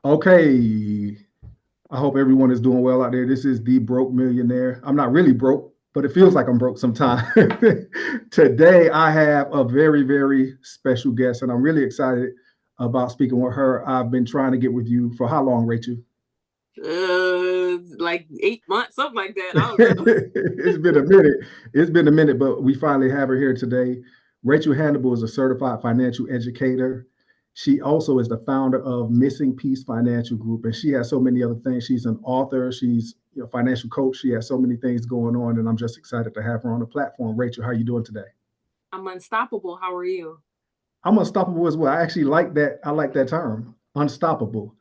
Okay, I hope everyone is doing well out there. This is the Broke Millionaire. I'm not really broke, but it feels like I'm broke sometimes. Today, I have a very, very special guest, and I'm really excited about speaking with her. I've been trying to get with you for how long, Rachel? Like 8 months, something like that. I don't know. It's been a minute. It's been a minute, but we finally have her here today. Rachel Hanible is a certified financial educator. She also is the founder of Missing Piece Financial Group, and she has so many other things. She's an author. She's a financial coach. She has so many things going on, and I'm just excited to have her on the platform. Rachel, how are you doing today? I'm unstoppable. How are you? I'm unstoppable as well. I actually like that. I like that term, unstoppable.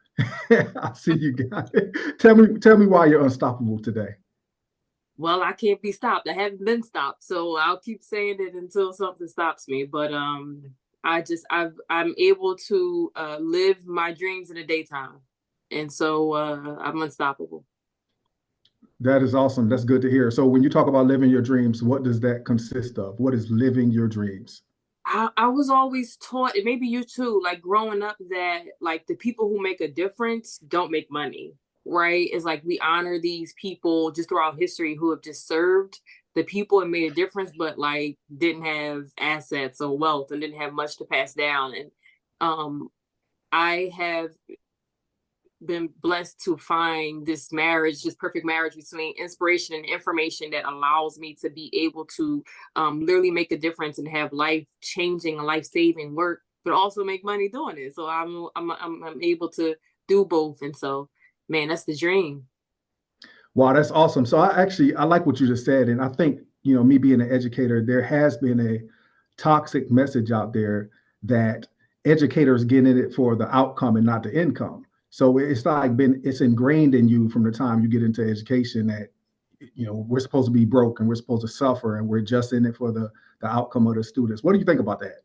I see you got it. Tell me why you're unstoppable today. Well, I can't be stopped. I haven't been stopped, so I'll keep saying it until something stops me. But I'm able to live my dreams in the daytime, and so I'm unstoppable. That is awesome. That's good to hear. So, when you talk about living your dreams, what does that consist of? What is living your dreams? I was always taught, and maybe you too, like growing up, that like the people who make a difference don't make money, right? It's like we honor these people just throughout history who have just served the people and made a difference, but like didn't have assets or wealth and didn't have much to pass down. And um, I have been blessed to find this marriage, this perfect marriage between inspiration and information that allows me to be able to literally make a difference and have life changing, life saving work, but also make money doing it. So I'm able to do both, and so man, that's the dream. Wow, that's awesome. So, I like what you just said, and I think me being an educator, there has been a toxic message out there that educators get in it for the outcome and not the income. So it's ingrained in you from the time you get into education that we're supposed to be broke and we're supposed to suffer and we're just in it for the outcome of the students. What do you think about that?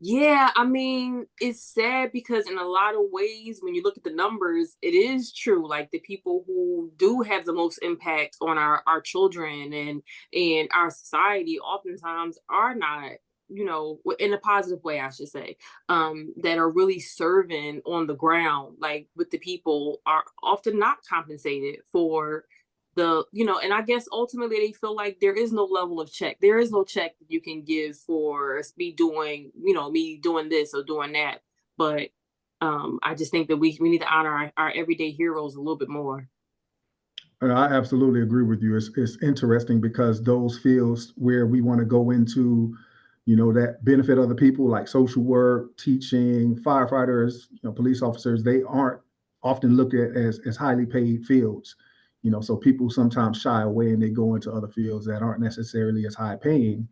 Yeah, I mean, it's sad because in a lot of ways, when you look at the numbers, it is true. Like the people who do have the most impact on our children and our society oftentimes are not, in a positive way, I should say, that are really serving on the ground, like with the people are often not compensated for and I guess ultimately they feel like there is no level of check. There is no check that you can give for me doing this or doing that. But I just think that we need to honor our everyday heroes a little bit more. I absolutely agree with you. It's interesting because those fields where we want to go into, that benefit other people like social work, teaching, firefighters, police officers, they aren't often looked at as highly paid fields. So people sometimes shy away and they go into other fields that aren't necessarily as high paying,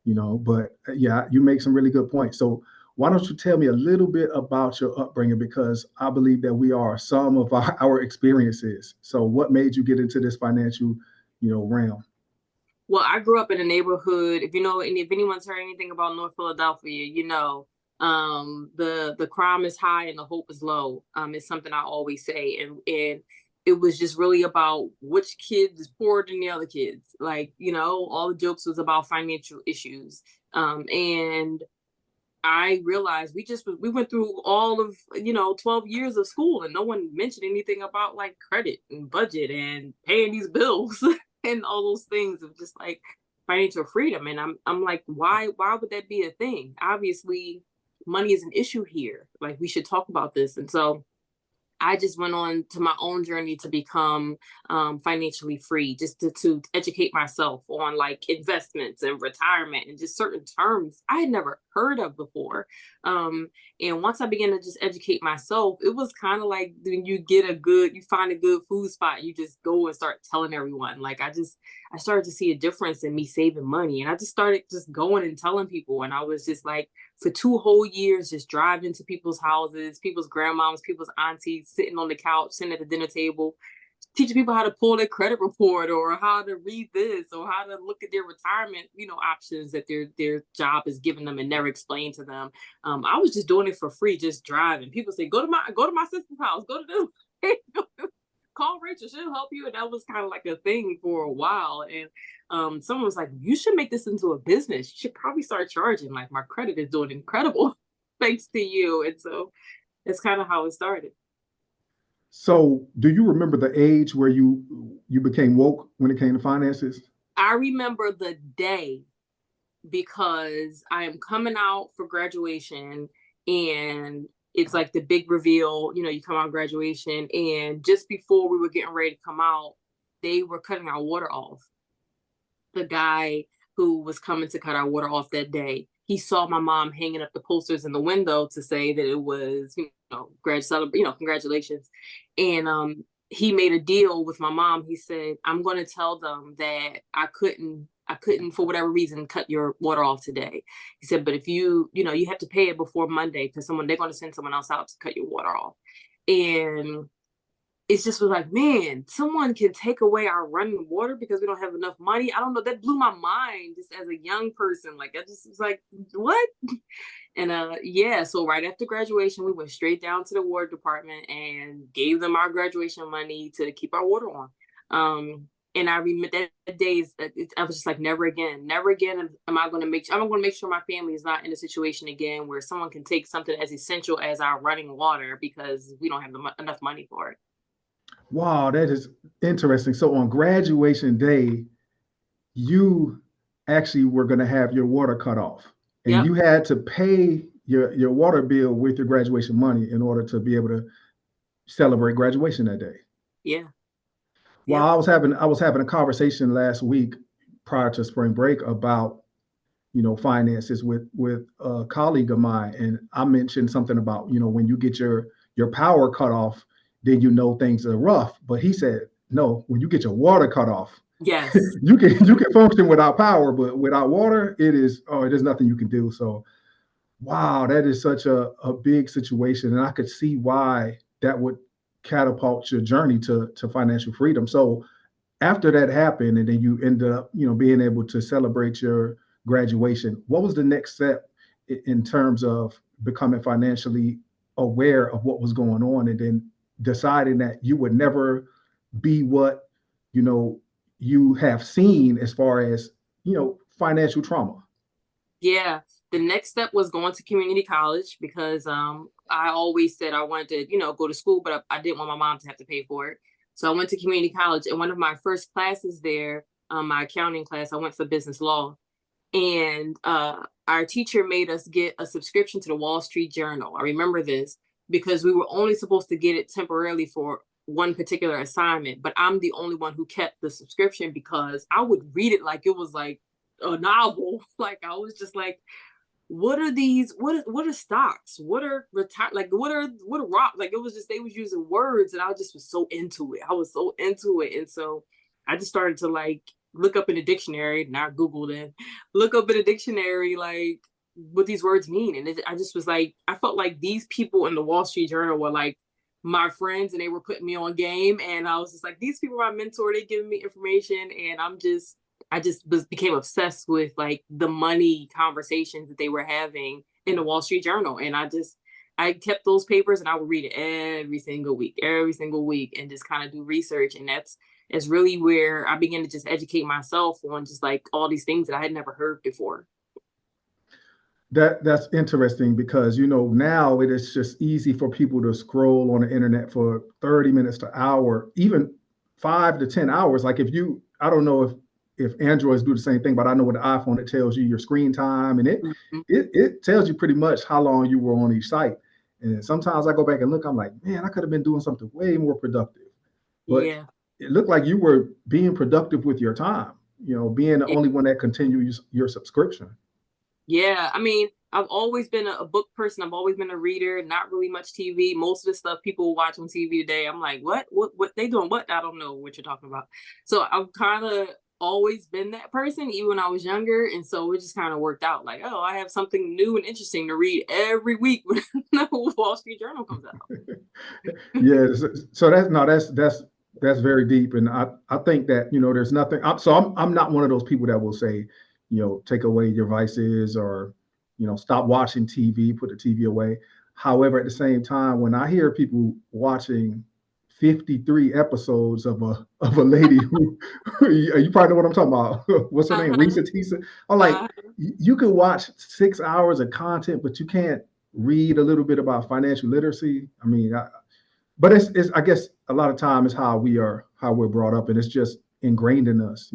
but yeah, you make some really good points. So why don't you tell me a little bit about your upbringing? Because I believe that we are some of our experiences. So, what made you get into this financial, realm? Well, I grew up in a neighborhood. If you know, and if anyone's heard anything about North Philadelphia, the crime is high and the hope is low. It's something I always say, and it was just really about which kid is poorer than the other kids. Like all the jokes was about financial issues. And I realized we went through all of 12 years of school and no one mentioned anything about like credit and budget and paying these bills and all those things of just like financial freedom. And I'm like, why would that be a thing? Obviously, money is an issue here. Like we should talk about this. And so I just went on to my own journey to become financially free, just to educate myself on like investments and retirement and just certain terms I had never heard of before. Um, and once I began to just educate myself, it was kind of like when you find a good food spot, you just go and start telling everyone. Like I started to see a difference in me saving money, and I just started just going and telling people, and I was just like for 2 whole years just driving to people's houses, people's grandmoms, people's aunties, sitting on the couch, sitting at the dinner table, teaching people how to pull their credit report or how to read this or how to look at their retirement, options that their job is giving them and never explained to them. I was just doing it for free, just driving. People say, go to my sister's house, go to this. Call Rachel, she'll help you. And that was kind of like a thing for a while. And someone was like, you should make this into a business. You should probably start charging. Like my credit is doing incredible thanks to you. And so that's kind of how it started. So, do you remember the age where you became woke when it came to finances? I remember the day because I am coming out for graduation and it's like the big reveal, you come out of graduation and just before we were getting ready to come out, they were cutting our water off. The guy who was coming to cut our water off that day, he saw my mom hanging up the posters in the window to say that it was, congratulations. And he made a deal with my mom. He said, I'm going to tell them that I couldn't for whatever reason cut your water off today. He said, but if you have to pay it before Monday because they're going to send someone else out to cut your water off. And it just was like, man, someone can take away our running water because we don't have enough money. I don't know. That blew my mind just as a young person. Like, I just was like, what? And yeah, so right after graduation, we went straight down to the water department and gave them our graduation money to keep our water on. And I remember that days. I was just like, never again. Am I going to I'm going to make sure my family is not in a situation again where someone can take something as essential as our running water because we don't have enough money for it. Wow, that is interesting. So on graduation day, you actually were going to have your water cut off, and Yep. you had to pay your water bill with your graduation money in order to be able to celebrate graduation that day. Yeah. Well, Yep. I was having a conversation last week prior to spring break about finances with a colleague of mine, and I mentioned something about when you get your power cut off, then things are rough. But he said no, when you get your water cut off, Yes. you can function without power, but without water, there's nothing you can do. So wow, that is such a big situation. And I could see why that would catapult your journey to financial freedom. So after that happened, and then you ended up, being able to celebrate your graduation, what was the next step in terms of becoming financially aware of what was going on, and then deciding that you would never be what, you know, you have seen as far as, financial trauma? Yeah. The next step was going to community college because I always said I wanted to, go to school, but I didn't want my mom to have to pay for it. So I went to community college, and one of my first classes there, my accounting class, I went for business law. And our teacher made us get a subscription to the Wall Street Journal. I remember this because we were only supposed to get it temporarily for one particular assignment, but I'm the only one who kept the subscription because I would read it like it was like a novel. Like I was just like, what are these? What are stocks? What are retire? Like what are rock? Like it was just they was using words, and I just was so into it. I was so into it, and so I just started to like look up in the dictionary, not Google then, look up in the dictionary like what these words mean, and I just was like, I felt like these people in the Wall Street Journal were like my friends, and they were putting me on game, and I was just like, these people are my mentor. They giving me information, and I just became obsessed with like the money conversations that they were having in the Wall Street Journal. And I kept those papers and I would read it every single week, and just kind of do research. And that's really where I began to just educate myself on just like all these things that I had never heard before. That's interesting because now it is just easy for people to scroll on the internet for 30 minutes to hour, even 5 to 10 hours. Like I don't know if Androids do the same thing, but I know with the iPhone it tells you your screen time, and it Mhm. it it tells you pretty much how long you were on each site. And sometimes I go back and look, I'm like, man, I could have been doing something way more productive. But Yeah. it looked like you were being productive with your time, being the only one that continues your subscription. Yeah, I mean, I've always been a book person. I've always been a reader, not really much TV. Most of the stuff people watch on TV today, I'm like, what they doing? What? I don't know what you're talking about. So I've kind of always been that person, even when I was younger. And so it just kind of worked out like, oh, I have something new and interesting to read every week when the Wall Street Journal comes out. Yes. So that's no, that's very deep, and I think that there's nothing. I'm not one of those people that will say, take away your vices, or stop watching TV, put the TV away. However, at the same time, when I hear people watching 53 episodes of a lady who you probably know what I'm talking about. What's her name? Uh-huh. Risa Tisa. I'm like, Uh, you can watch 6 hours of content, but you can't read a little bit about financial literacy. I mean, but it's I guess a lot of time is how we're brought up, and it's just ingrained in us,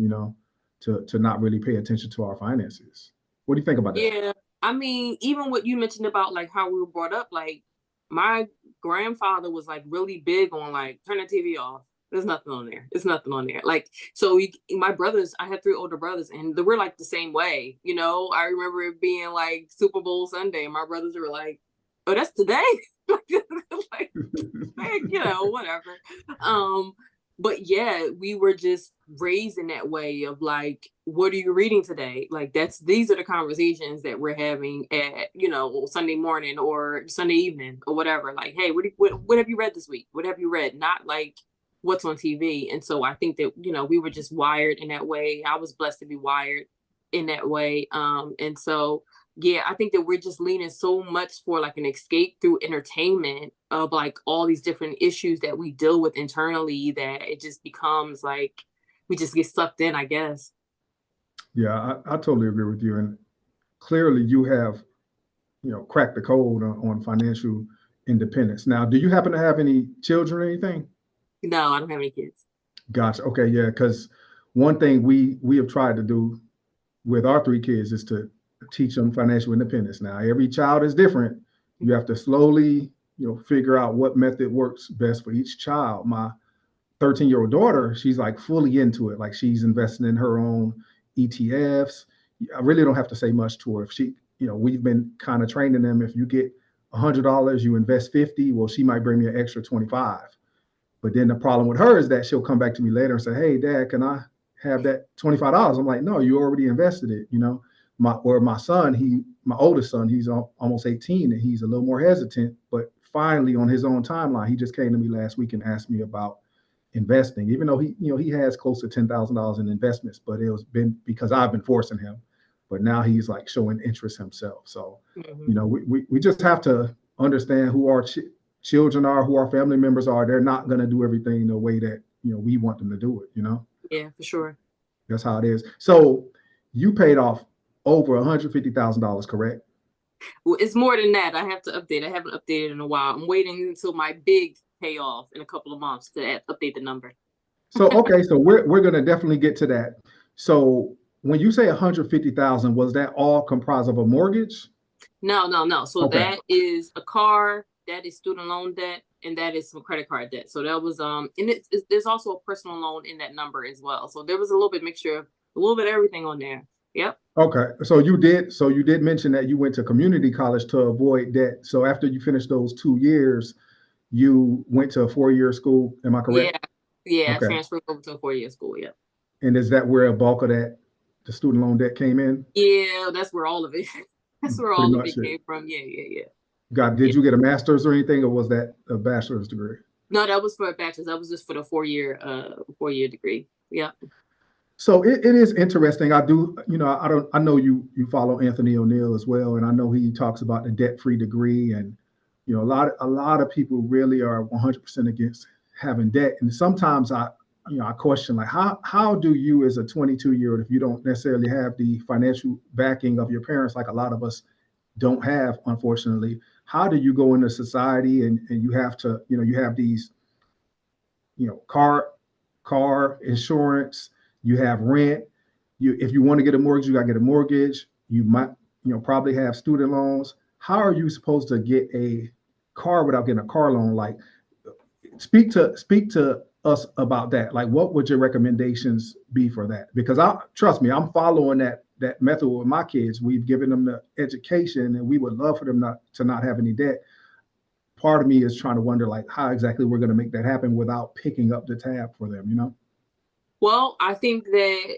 to not really pay attention to our finances. What do you think about that? Yeah. I mean, even what you mentioned about like how we were brought up, like my grandfather was like really big on like turn the TV off. There's nothing on there. It's nothing on there. Like, so my brothers, I had three older brothers, and we're like the same way. I remember it being like Super Bowl Sunday, and my brothers were like, "Oh, that's today." Like, whatever. Um, but yeah, we were just raised in that way of like, what are you reading today? Like these are the conversations that we're having at, Sunday morning or Sunday evening or whatever. Like, hey, what have you read this week? What have you read? Not like what's on TV. And so I think that, we were just wired in that way. I was blessed to be wired in that way. And so yeah, I think that we're just leaning so much for like an escape through entertainment of like all these different issues that we deal with internally that it just becomes like we just get sucked in, I guess. Yeah, I totally agree with you. And clearly, you have cracked the code on financial independence. Now, do you happen to have any children or anything? No, I don't have any kids. Gotcha. Okay, yeah, because one thing we have tried to do with our three kids is to teach them financial independence. Now, every child is different. You have to slowly, figure out what method works best for each child. My 13-year-old daughter, she's like fully into it. Like she's investing in her own ETFs. I really don't have to say much to her. If she, we've been kind of training them. If you get $100, you invest 50. Well, she might bring me an extra 25. But then the problem with her is that she'll come back to me later and say, "Hey, Dad, can I have that $25?" I'm like, "No, you already invested it." My son, my oldest son, he's almost 18, and he's a little more hesitant. But finally, on his own timeline, he just came to me last week and asked me about investing, even though he has close to $10,000 in investments, but it was been because I've been forcing him. But now he's like showing interest himself. So, Hmm. we just have to understand who our children are, who our family members are. They're not going to do everything the way that we want them to do it. Yeah, for sure. That's how it is. So you paid off over $150,000, correct? Well, it's more than that. I have to update. I haven't updated in a while. I'm waiting until my big payoff in a couple of months to update the number. So okay, so we're gonna definitely get to that. So when you say 150,000, was that all comprised of a mortgage? No, no, no. So Okay, that is a car, that is student loan debt, and that is some credit card debt. So that was and there's also a personal loan in that number as well. So there was a little bit mixture of a little bit of everything on there. Yep. okay. So you did mention that you went to community college to avoid debt. So after you finished those 2 years, you went to a 4-year school. Am I correct? Yeah. Yeah. Okay. Transferred over to a 4-year school. Yep. And is that where a bulk of the student loan debt came in? Yeah, that's where all of it. That's where Pretty all of much it it. came from. Yeah, yeah, yeah. Did Yeah. you get a master's or anything, or was that a bachelor's degree? No, that was for a bachelor's. That was just for the 4-year degree. Yeah. So it is interesting. I do, I know you follow Anthony O'Neill as well, and I know he talks about the debt-free degree, and a lot of people really are 100% against having debt. And sometimes I question, like, how do you, as a 22-year-old, if you don't necessarily have the financial backing of your parents, like a lot of us don't have, unfortunately, how do you go into society, and you have to, you have these, car insurance, you have rent. If you want to get a mortgage, you got to get a mortgage. You might, probably have student loans. How are you supposed to get a car without getting a car loan? Like, speak to us about that. Like, what would your recommendations be for that? Because I trust me, I'm following that method with my kids. We've given them the education, and we would love for them not have any debt. Part of me is trying to wonder, like, how exactly we're going to make that happen without picking up the tab for them. Well, I think that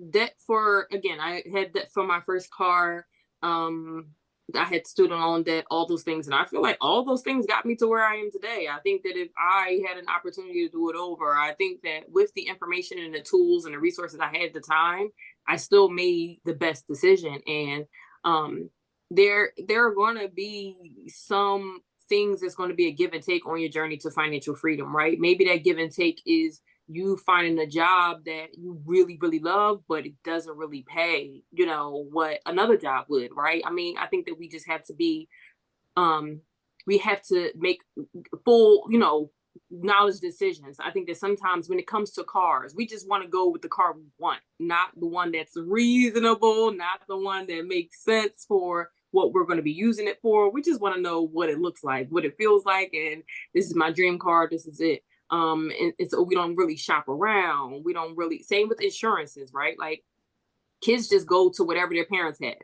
debt for again, I had debt for my first car. Um I had student loan debt, all those things, and I feel like all those things got me to where I am today. I think that if I had an opportunity to do it over, I think that with the information and the tools and the resources I had at the time, I still made the best decision. And um there are going to be some things that's going to be a give and take on your journey to financial freedom, right? Maybe that give and take is you finding a job that you really, really love, but it doesn't really pay, what another job would, right? I mean, I think that we just have to be um we have to make full, knowledge decisions. I think that sometimes when it comes to cars, we just want to go with the car we want, not the one that's reasonable, not the one that makes sense for what we're going to be using it for. We just want to know what it looks like, what it feels like, and this is my dream car. This is it. And so we don't really shop around. We don't really. Same with insurances, right? Like kids just go to whatever their parents had.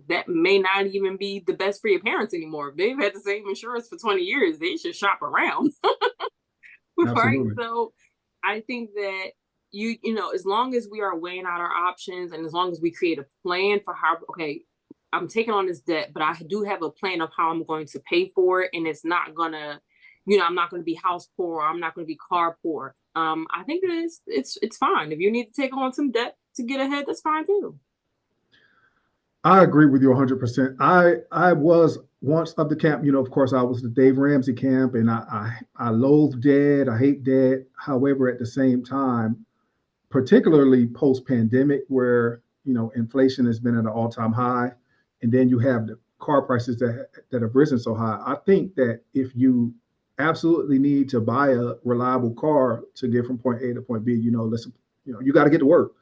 That may not even be the best for your parents anymore. If they've had the same insurance for 20 years, they should shop around. Right. Absolutely. So I think that as long as we are weighing out our options and as long as we create a plan for how, okay, I'm taking on this debt, but I do have a plan of how I'm going to pay for it. And it's not gonna, I'm not going to be house poor. Or I'm not going to be car poor. I think that it's fine. If you need to take on some debt to get ahead, that's fine too. I agree with you 100%. I was once of the camp, of course, I was the Dave Ramsey camp, and I loathe debt. I hate debt. However, at the same time, particularly post pandemic, where inflation has been at an all time high, and then you have the car prices that have risen so high. I think that if you absolutely need to buy a reliable car to get from point A to point B, listen, you got to get to work,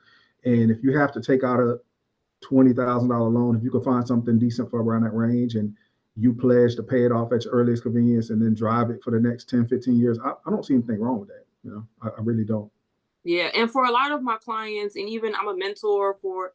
and if you have to take out a $20,000 loan, if you can find something decent for around that range, and you pledge to pay it off at your earliest convenience and then drive it for the next 10, 15 years, I don't see anything wrong with that. I really don't. Yeah, and for a lot of my clients, and even I'm a mentor for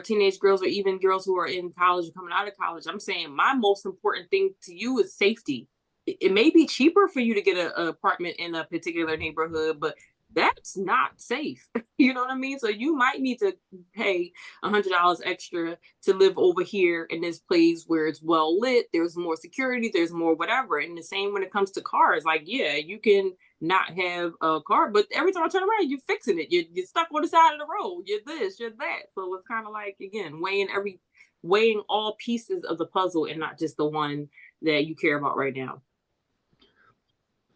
teenage girls or even girls who are in college or coming out of college, I'm saying my most important thing to you is safety. It may be cheaper for you to get an apartment in a particular neighborhood, but that's not safe. You know what I mean? So you might need to pay $100 extra to live over here in this place where it's well lit. There's more security. There's more whatever. And the same when it comes to cars. Like, yeah, you can not have a car, but every time I turn around, you're fixing it. You're stuck on the side of the road. You're this, you're that. So it's kind of like, again, weighing all pieces of the puzzle and not just the one that you care about right now.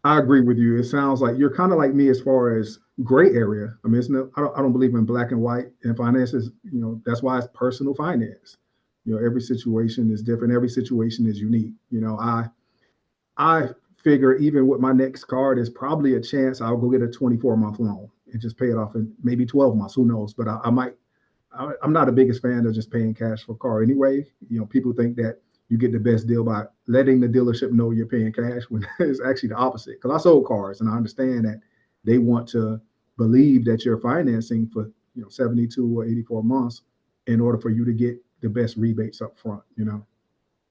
I agree with you. It sounds like you're kind of like me as far as gray area. I mean, I don't believe in black and white in finances. That's why it's personal finance. Every situation is different. Every situation is unique. I figure even with my next car, there's probably a chance I'll go get a 24-month loan and just pay it off in maybe 12 months. Who knows? But I might. I'm not the biggest fan of just paying cash for a car anyway. People think that you get the best deal by letting the dealership know you're paying cash, when it's actually the opposite. Because I sold cars, and I understand that they want to believe that you're financing for 72 or 84 months in order for you to get the best rebates up front.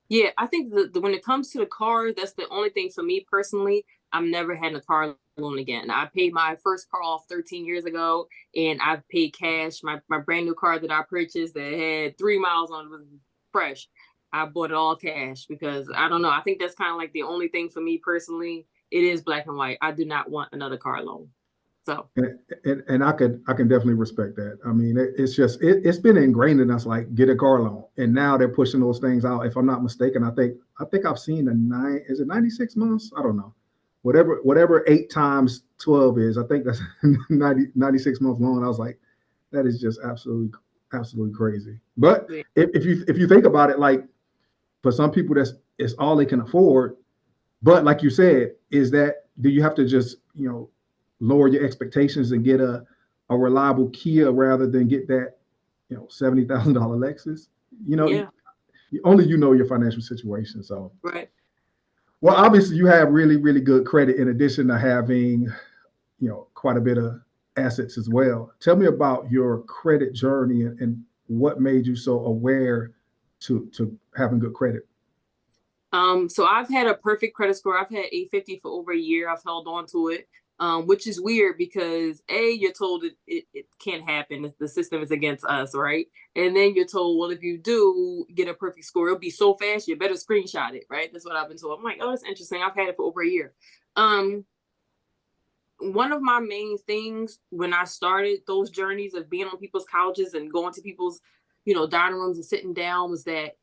Yeah, I think when it comes to the car, that's the only thing for me personally. I'm never had a car loan again. I paid my first car off 13 years ago, and I've paid cash. My brand new car that I purchased that had 3 miles on it was fresh. I bought it all cash because I don't know. I think that's kind of like the only thing for me personally. It is black and white. I do not want another car loan. So and I can definitely respect that. I mean, it's been ingrained in us, like, get a car loan, and now they're pushing those things out. If I'm not mistaken, I think I've seen is it 96 months? I don't know. Whatever 8 times 12 is, I think that's 96 month loan. I was like, that is just absolutely crazy. But yeah. if you think about it, like, for some people, it's all they can afford. But like you said, do you have to just lower your expectations and get a reliable Kia rather than get that $70,000 Lexus? Yeah. Only your financial situation. So Right. well, obviously you have really, really good credit in addition to having quite a bit of assets as well. Tell me about your credit journey, and what made you so aware to having good credit. So I've had a perfect credit score. I've had 850 for over a year. I've held on to it, which is weird because you're told it can't happen. The system is against us, right? And then you're told, well, if you do get a perfect score, it'll be so fast, you better screenshot it, right? That's what I've been told. I'm like, oh, that's interesting. I've had it for over a year. One of my main things when I started those journeys of being on people's couches and going to people's, dining rooms and sitting down was that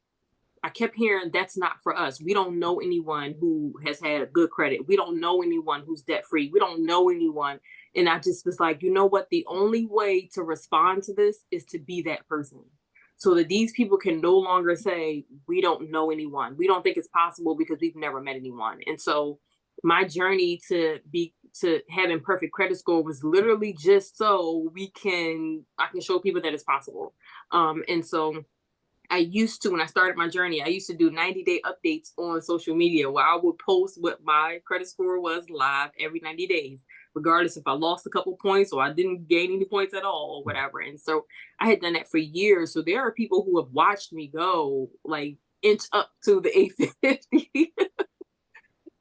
I kept hearing that's not for us. We don't know anyone who has had a good credit. We don't know anyone who's debt free. We don't know anyone. And I just was like, you know what? The only way to respond to this is to be that person. so that these people can no longer say, we don't know anyone. We don't think it's possible because we've never met anyone. And so my journey to having perfect credit score was literally just so I can show people that it's possible. And so I used to, when I started my journey, I used to do 90-day updates on social media where I would post what my credit score was live every 90 days, regardless if I lost a couple points or I didn't gain any points at all or whatever. And so I had done that for years. So there are people who have watched me go like inch up to the 850.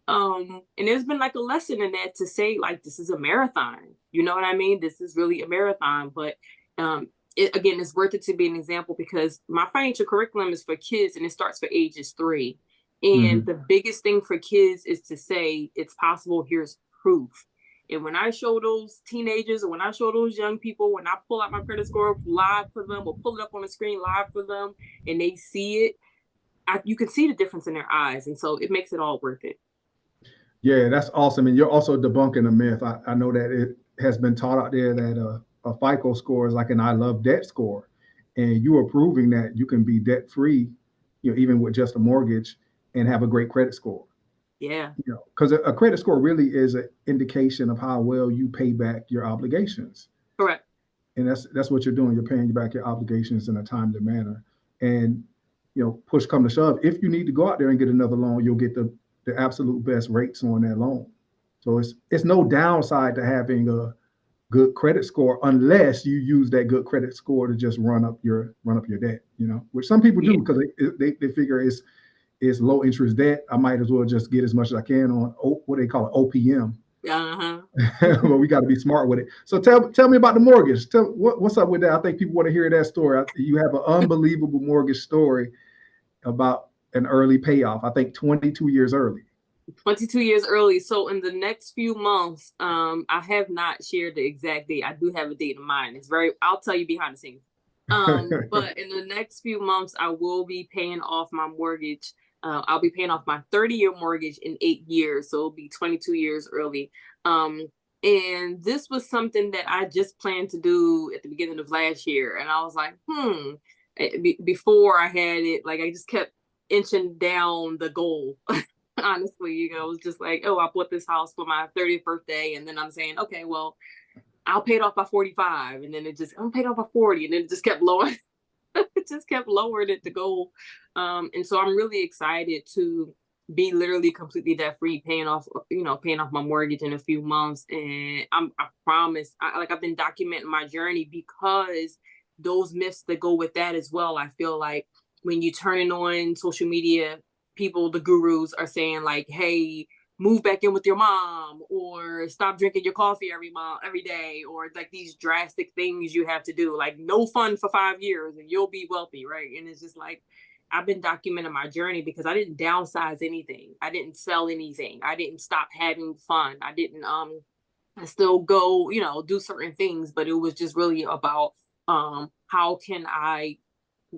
And there's been like a lesson in that to say, like, this is a marathon. You know what I mean? This is really a marathon. But again, it's worth it to be an example because my financial curriculum is for kids and it starts for ages 3. And the biggest thing for kids is to say, it's possible, here's proof. And when I show those teenagers or when I show those young people, when I pull out my credit score live for them or pull it up on the screen live for them and they see it, you can see the difference in their eyes. And so it makes it all worth it. Yeah, that's awesome. And you're also debunking a myth. I know that it has been taught out there that a FICO score is like an I love debt score. And you are proving that you can be debt free, even with just a mortgage and have a great credit score. Yeah. Because a credit score really is an indication of how well you pay back your obligations. Correct. And that's what you're doing. You're paying back your obligations in a timely manner. And push come to shove, if you need to go out there and get another loan, you'll get the absolute best rates on that loan. So it's no downside to having a good credit score unless you use that good credit score to just run up your debt, which some people do because they figure it's low interest debt. I might as well just get as much as I can on what they call it, OPM. But we got to be smart with it. So tell me about the mortgage. What's up with that? I think people want to hear that story. You have an unbelievable mortgage story about an early payoff. I think 22 years early. 22 years early. So in the next few months, I have not shared the exact date. I do have a date in mind. I'll tell you behind the scenes. But in the next few months, I will be paying off my mortgage. I'll be paying off my 30-year mortgage in 8 years. So it'll be 22 years early. And this was something that I just planned to do at the beginning of last year. And I was like, before I had it, like I just kept inching down the goal. Honestly, it was just like, I bought this house for my 30th birthday. And then I'm saying, okay, well, I'll pay it off by 45. And then I'm paid off by 40. And then it just kept lowering. It just kept lowering at the goal. And so I'm really excited to be literally completely debt free, paying off my mortgage in a few months. And I promise, I've been documenting my journey because those myths that go with that as well. I feel like when you turn it on social media, people, the gurus are saying like, hey, move back in with your mom or stop drinking your coffee every day, or like these drastic things you have to do, like no fun for 5 years and you'll be wealthy, right? And it's just like, I've been documenting my journey because I didn't downsize anything. I didn't sell anything. I didn't stop having fun. I didn't, I still go, do certain things, but it was just really about,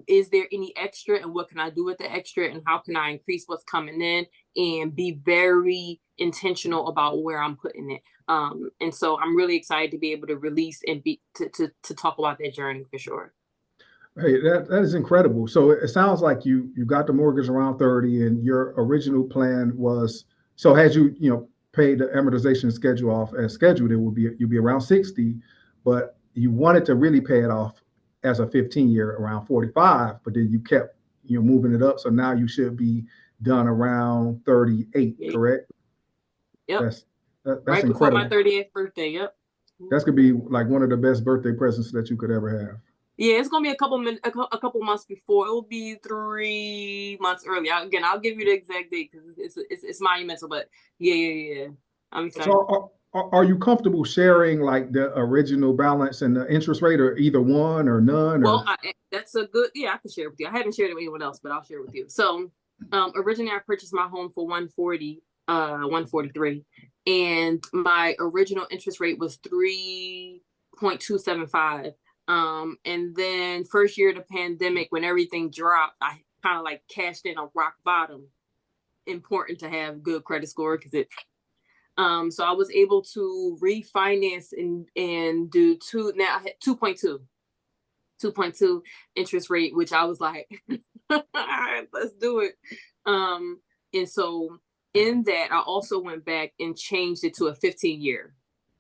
is there any extra and what can I do with the extra and how can I increase what's coming in and be very intentional about where I'm putting it. And so I'm really excited to be able to release and to talk about that journey for sure. Hey, that is incredible. So it sounds like you got the mortgage around 30 and your original plan was, so had you paid the amortization schedule off as scheduled, you'd be around 60, but you wanted to really pay it off as a 15-year around 45, but then you kept moving it up. So now you should be done around 38, correct? Yep. That's right incredible. Before my 38th birthday. Yep. That's gonna be like one of the best birthday presents that you could ever have. Yeah, it's gonna be a couple months before. It will be 3 months early. I'll give you the exact date because it's monumental. But yeah. I'm excited. So are you comfortable sharing like the original balance and the interest rate, or either one or none? Well, that's a good. Yeah, I can share it with you. I haven't shared it with anyone else, but I'll share it with you. So, originally I purchased my home for 140, 143, and my original interest rate was 3.275. And then first year of the pandemic, when everything dropped, I kind of like cashed in a rock bottom. Important to have good credit score because it. So I was able to refinance and do now I had 2.2 2.2 interest rate, which I was like, all right, let's do it. And so in that, I also went back and changed it to a 15-year.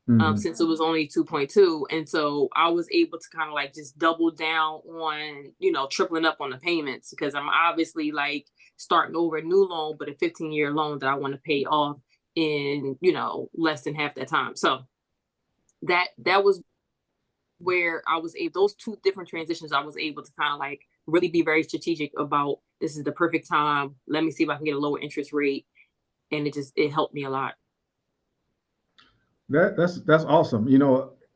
Mhm. Since it was only 2.2. And so I was able to kind of like just double down on, tripling up on the payments, because I'm obviously like starting over a new loan, but a 15-year loan that I want to pay off in, less than half that time. So that was where I was able, those two different transitions, I was able to kind of like really be very strategic about, this is the perfect time. Let me see if I can get a lower interest rate. And it helped me a lot. That's awesome.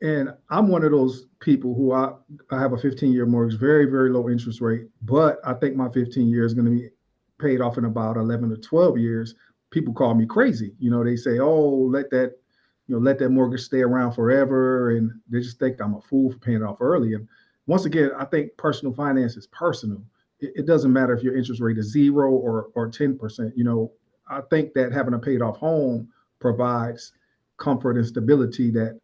And I'm one of those people who I have a 15-year mortgage, very, very low interest rate, but I think my 15 years is going to be paid off in about 11 to 12 years. People call me crazy. They say, "Oh, let that mortgage stay around forever," and they just think I'm a fool for paying it off early. And once again, I think personal finance is personal. It doesn't matter if your interest rate is 0 or 10%. I think that having a paid off home provides comfort and stability that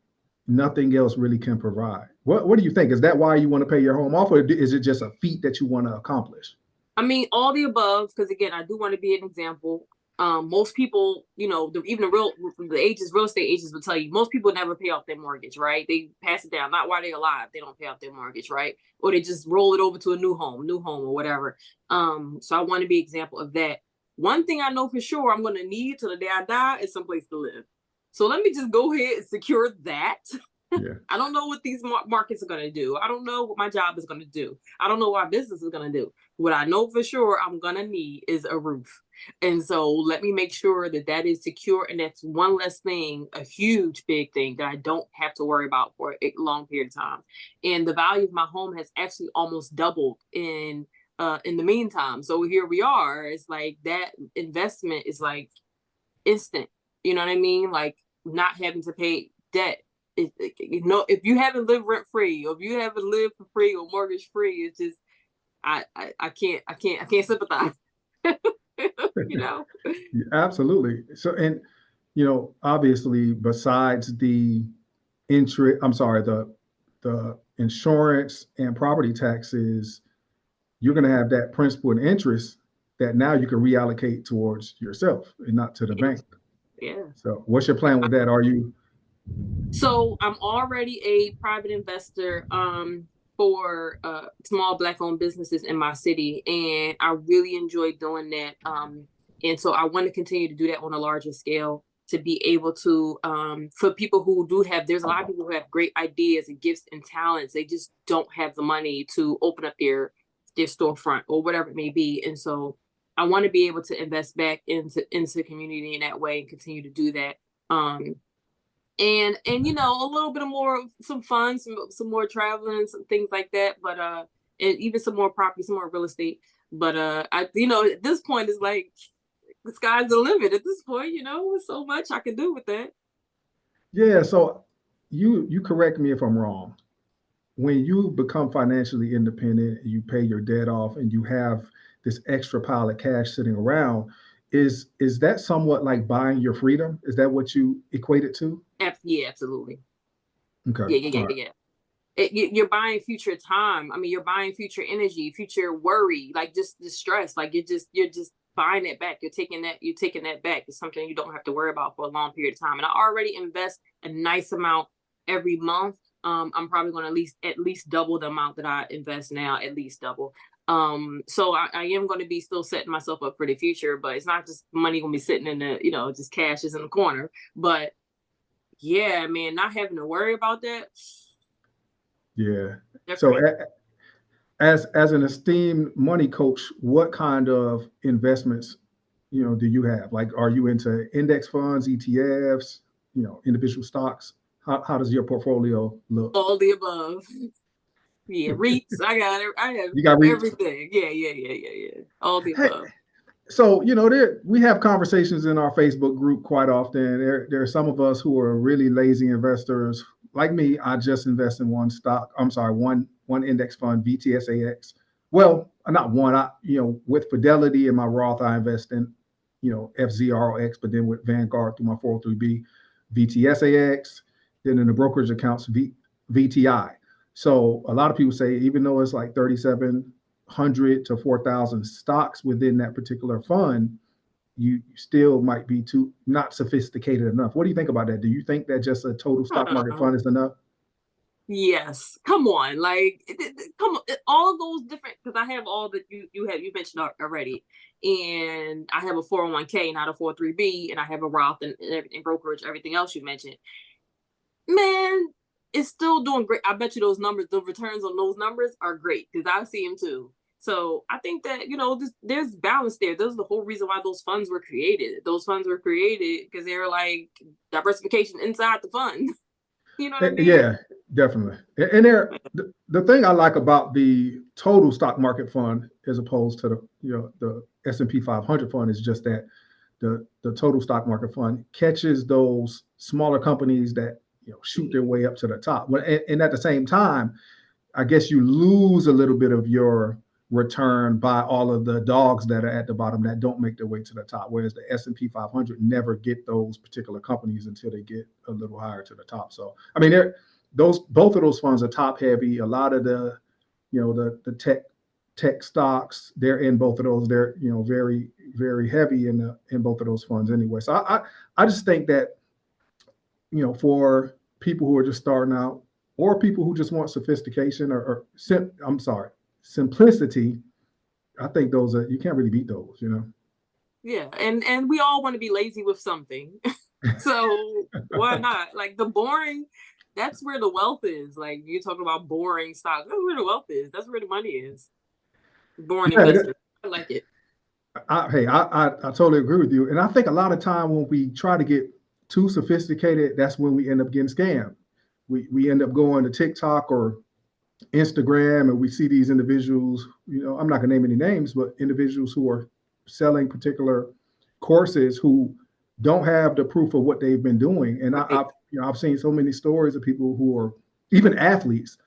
nothing else really can provide. What do you think? Is that why you want to pay your home off, or is it just a feat that you want to accomplish? I mean, all the above, because again, I do want to be an example. Most people, even the agents, real estate agents will tell you, most people never pay off their mortgage, right? They pass it down, not while they're alive. They don't pay off their mortgage, right? Or they just roll it over to a new home or whatever. So I want to be an example of that. One thing I know for sure I'm going to need till the day I die is someplace to live. So let me just go ahead and secure that. Yeah. I don't know what these markets are going to do. I don't know what my job is going to do. I don't know what my business is going to do. What I know for sure I'm going to need is a roof. And so let me make sure that is secure. And that's one less thing, a huge, big thing that I don't have to worry about for a long period of time. And the value of my home has actually almost doubled in the meantime. So here we are. It's like that investment is like instant. You know what I mean? Like not having to pay debt. If you haven't lived rent free, or if you haven't lived for free or mortgage free, it's just I can't sympathize. you know. Yeah, absolutely. So, and obviously, besides the interest, I'm sorry, the insurance and property taxes, you're going to have that principal and interest that now you can reallocate towards yourself and not to the Yeah. bank. Yeah. So, what's your plan with that? Are you? So I'm already a private investor for small Black owned businesses in my city, and I really enjoy doing that. And so I want to continue to do that on a larger scale, to be able to for people who do have, there's a lot of people who have great ideas and gifts and talents. They just don't have the money to open up their storefront or whatever it may be. And so I want to be able to invest back into the community in that way and continue to do that. Um, and a little bit of more, some fun, some more traveling, some things like that, but and even some more property, some more real estate. But I at this point it's like the sky's the limit at this point. There's so much I can do with that. Yeah. So, you correct me if I'm wrong. When you become financially independent, you pay your debt off, and you have this extra pile of cash sitting around, is that somewhat like buying your freedom? Is that what you equate it to? Yeah, absolutely. Okay. Yeah, yeah, All yeah, right. yeah, yeah. You're buying future time. I mean, you're buying future energy, future worry, like just the stress. Like you're just buying it back. You're taking that back. It's something you don't have to worry about for a long period of time. And I already invest a nice amount every month. I'm probably going to at least double the amount that I invest now, at least double. So I am going to be still setting myself up for the future, but it's not just money going to be sitting in just cash is in the corner. But yeah, man, not having to worry about that. Yeah. They're So, great. as an esteemed money coach, what kind of investments do you have? Like, are you into index funds, ETFs, individual stocks? How does your portfolio look? All the above. Yeah, REITs. I got it. I have You got REITs? everything. Yeah, yeah, yeah, yeah, yeah. All the Hey, above. so we have conversations in our Facebook group quite often. There are some of us who are really lazy investors. Like me, I just invest in one stock. I'm sorry, one index fund, VTSAX. Well, not one. With Fidelity and my Roth, I invest in FZROX, but then with Vanguard through my 403b, VTSAX. Then in the brokerage accounts, VTI. So a lot of people say, even though it's like 3,700 to 4,000 stocks within that particular fund, you still might be too not sophisticated enough. What do you think about that? Do you think that just a total stock market Uh, fund is enough? yes, come on, like come on, all of those different, because I have all that you mentioned already, and I have a 401k, not a 403b, and I have a Roth and brokerage, everything else you mentioned. Man, it's still doing great. I bet you those numbers, the returns on those numbers are great because I see them too. So I think that there's balance there. There's the whole reason why those funds were created. Those funds were created because they're like diversification inside the fund. You know what I mean? Yeah, definitely. And the thing I like about the total stock market fund as opposed to the S&P 500 fund is just that the total stock market fund catches those smaller companies that shoot their way up to the top. And at the same time, I guess you lose a little bit of your return by all of the dogs that are at the bottom that don't make their way to the top. Whereas the S&P 500 never get those particular companies until they get a little higher to the top. So I mean, those both of those funds are top heavy. A lot of the tech stocks, they're in both of those. They're very very heavy in both of those funds anyway. So I just think that for people who are just starting out or people who just want sophistication I'm sorry, simplicity, I think those are, you can't really beat those. Yeah, and we all want to be lazy with something. So why not? Like the boring, that's where the wealth is. Like you talk about boring stocks, that's where the wealth is. That's where the money is. Boring Yeah, investors. I like it. I totally agree with you. And I think a lot of time when we try to get too sophisticated, that's when we end up getting scammed. We end up going to TikTok or Instagram and we see these individuals, I'm not gonna name any names, but individuals who are selling particular courses who don't have the proof of what they've been doing. And Right. I've seen so many stories of people who are even athletes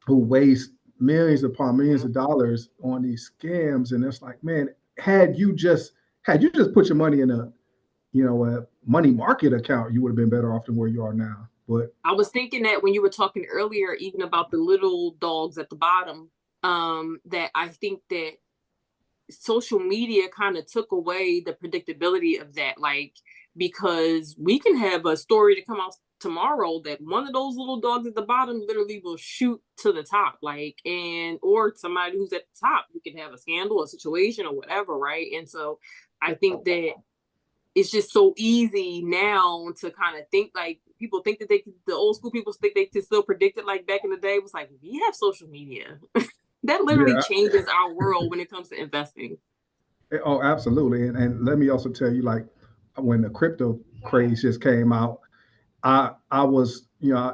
who waste millions upon millions of dollars on these scams. And it's like, man, had you just put your money in a money market account, you would have been better off than where you are now. But I was thinking that when you were talking earlier, even about the little dogs at the bottom, that I think that social media kind of took away the predictability of that. Like, because we can have a story to come out tomorrow that one of those little dogs at the bottom literally will shoot to the top, like, and or somebody who's at the top, you can have a scandal, a situation, or whatever, right? And so I think that it's just so easy now to kind of think like people think that the old school people think they can still predict it like back in the day. It was like, we have social media. That literally yeah, changes our world when it comes to investing. oh, absolutely. And let me also tell you, like, when the crypto craze just came out, I was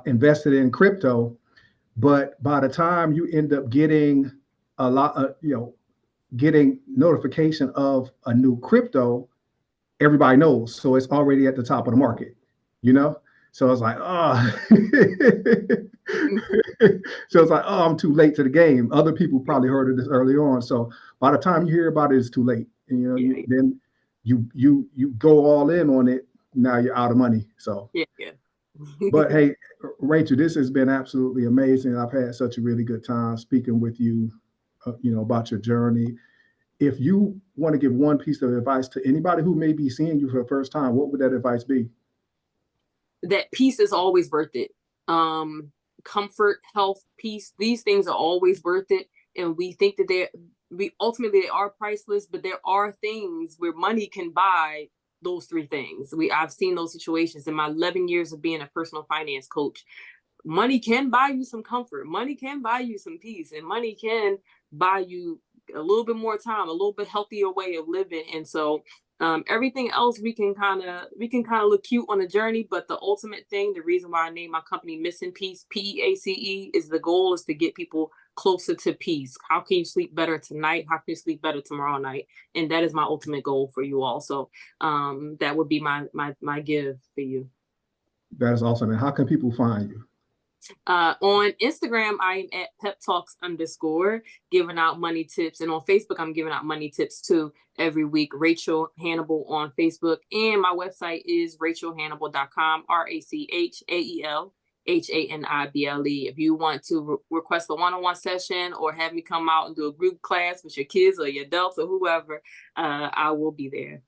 invested in crypto, but by the time you end up getting a lot of getting notification of a new crypto, everybody knows. So it's already at the top of the market, you know? So I was like, oh. So it's like, oh, I'm too late to the game. Other people probably heard of this early on. So by the time you hear about it, it's too late. And, Yeah, then you go all in on it. Now you're out of money. So, yeah, yeah. but hey, Rachel, this has been absolutely amazing. I've had such a really good time speaking with you, about your journey. If you want to give one piece of advice to anybody who may be seeing you for the first time, what would that advice be? That peace is always worth it. Um, Comfort, health, peace, these things are always worth it. And we think that we ultimately they are priceless, but there are things where money can buy those three things. I've seen those situations in my 11 years of being a personal finance coach. Money can buy you some comfort, money can buy you some peace, and money can buy you a little bit more time, a little bit healthier way of living. And so everything else we can kind of look cute on the journey, but the ultimate thing, the reason why I named my company Missing Peace, PEACE, is the goal is to get people closer to peace. How can you sleep better tonight? How can you sleep better tomorrow night? And that is my ultimate goal for you all. So that would be my give for you. That is awesome. And how can people find you? On Instagram, I'm at pep talks _ giving out money tips. And on Facebook, I'm giving out money tips too every week. Rachael Hanible on Facebook. And my website is rachaelhanible.com, RACHAEL Hanible. If you want to request a one-on-one session or have me come out and do a group class with your kids or your adults or whoever, I will be there.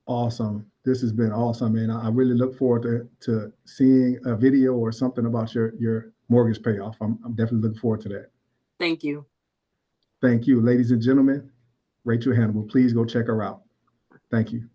Awesome. This has been awesome, and I really look forward to seeing a video or something about your mortgage payoff. I'm definitely looking forward to that. Thank you. Thank you, ladies and gentlemen. Rachael Hanible, please go check her out. Thank you.